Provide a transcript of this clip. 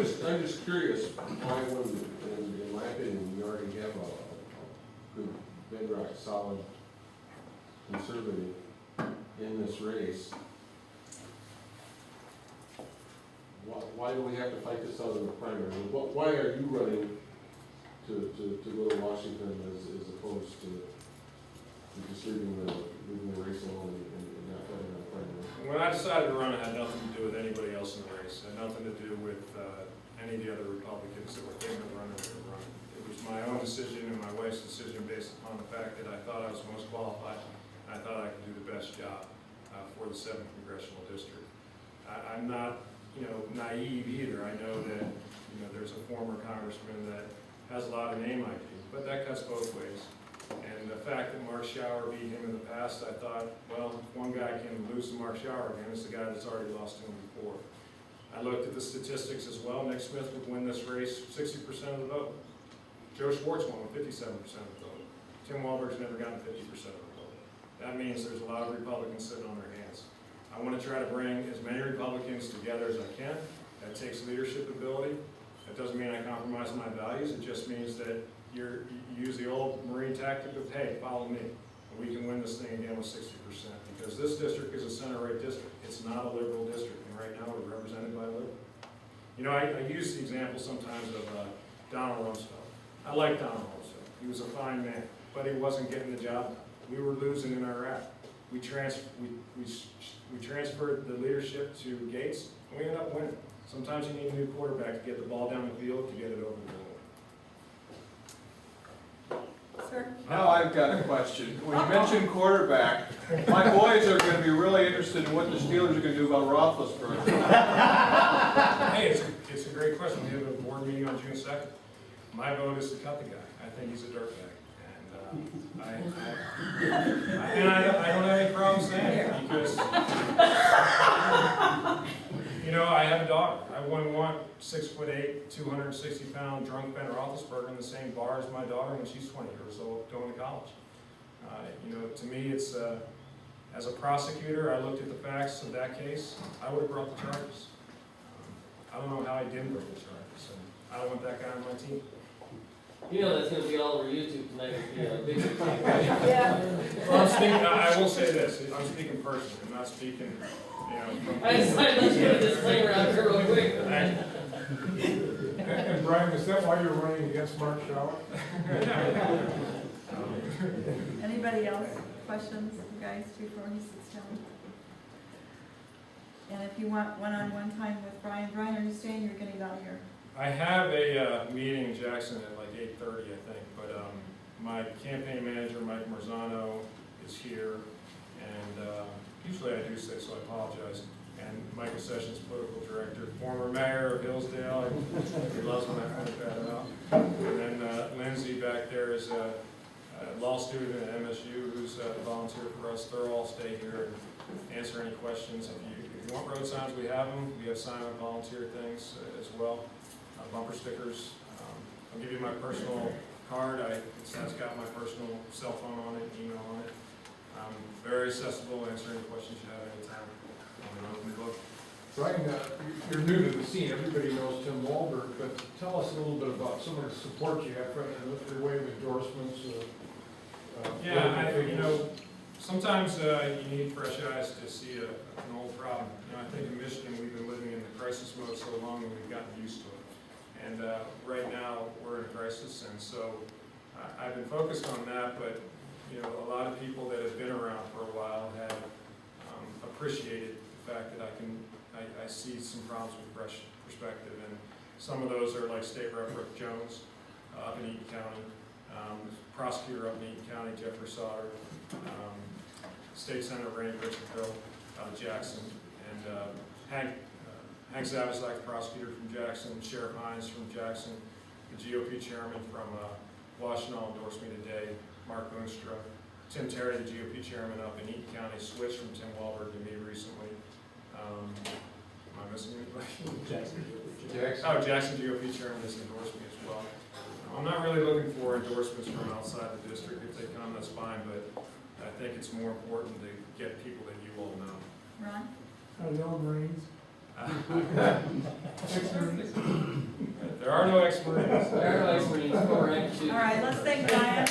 I'm just curious why when, in my opinion, we already have a good bedrock, solid conservative in this race. Why do we have to fight this out in the primary? Why are you running to go to Washington as opposed to just leaving the race alone and not fighting on the primary? When I decided to run, it had nothing to do with anybody else in the race. It had nothing to do with any of the other Republicans that were thinking of running or running. It was my own decision and my wife's decision based upon the fact that I thought I was most qualified. I thought I could do the best job for the 7th Congressional District. I'm not, naive either. I know that, there's a former congressman that has a lot of name ID, but that cuts both ways. And the fact that Mark Schauer beat him in the past, I thought, well, if one guy can lose to Mark Schauer again, it's the guy that's already lost to him before. I looked at the statistics as well. Nick Smith would win this race 60% of the vote. Joe Schwartz won with 57% of the vote. Tim Walberg's never gotten 50% of the vote. That means there's a lot of Republicans sitting on their hands. I want to try to bring as many Republicans together as I can. That takes leadership ability. That doesn't mean I compromise my values. It just means that you use the old Marine tactic of, hey, follow me. And we can win this thing again with 60%. Because this district is a center-right district. It's not a liberal district. And right now we're represented by a liberal. I use the example sometimes of Donald Rumsfeld. I like Donald Rumsfeld. He was a fine man, but he wasn't getting the job done. We were losing in Iraq. We transferred the leadership to Gates, and we ended up winning. Sometimes you need a new quarterback to get the ball down the field to get it over the goal. Sir? Now I've got a question. When you mentioned quarterback, my boys are going to be really interested in what the Steelers are going to do about Roethlisberger. Hey, it's a great question. We have a board meeting on June 2nd. My vote is to cut the guy. I think he's a dirtbag. I don't have any problem saying it because, I have a daughter. I wouldn't want 6'8", 260-pound drunk Ben Roethlisberger in the same bar as my daughter when she's 20 years old going to college. To me, it's as a prosecutor, I looked at the facts of that case. I would have brought the charges. I don't know how I didn't bring the charges, and I don't want that guy on my team. That's going to be all over YouTube tonight. Big Yeah. Well, I will say this. I'm speaking personally. I'm not speaking, from... I decided let's put a disclaimer out here real quick. And Brian, is that why you're running against Mark Schauer? Anybody else? Questions, you guys, before he sits down? And if you want one-on-one time with Brian, are you staying? You're getting out of here. I have a meeting in Jackson at like 8:30, I think, but my campaign manager, Mike Marzano, is here, and usually I do say so, I apologize. And Michael Sessions, political director, former mayor of Hillsdale, he loves when I point that out. And then Lindsay back there is a law student at MSU who's a volunteer for us. They'll all stay here and answer any questions. If you want road signs, we have them. We have sign-up volunteer things as well. Bumper stickers. I'll give you my personal card. It's got my personal cell phone on it, email on it. I'm very accessible, answer any questions you have anytime. Brian, you're new to the scene. Everybody knows Tim Walberg, but tell us a little bit about some of the support you have from the way of endorsements. Sometimes you need fresh eyes to see an old problem. I think in Michigan we've been living in the crisis mode so long and we've gotten used to it. And right now we're in a crisis, and so I've been focused on that. But a lot of people that have been around for a while have appreciated the fact that I see some problems with fresh perspective, and some of those are like State Rep Rick Jones up in Eaton County, prosecutor up in Eaton County Jeffrey Sauter, State Senator Randy Richardville out of Jackson, and Hank Zavislak, prosecutor from Jackson, Sheriff Hines from Jackson, the GOP chairman from Washington endorsed me today, Mark Boonstra, Tim Terry, the GOP chairman up in Eaton County, switched from Tim Walberg to me recently. Am I missing anybody? Jackson. Jackson GOP chairman has endorsed me as well. I'm not really looking for endorsements from outside the district. If they come, that's fine, but I think it's more important to get people that you all know. Ron? Hello, Marines. There are no ex-Marines. There are no ex-Marines, correct. All right, let's thank Diane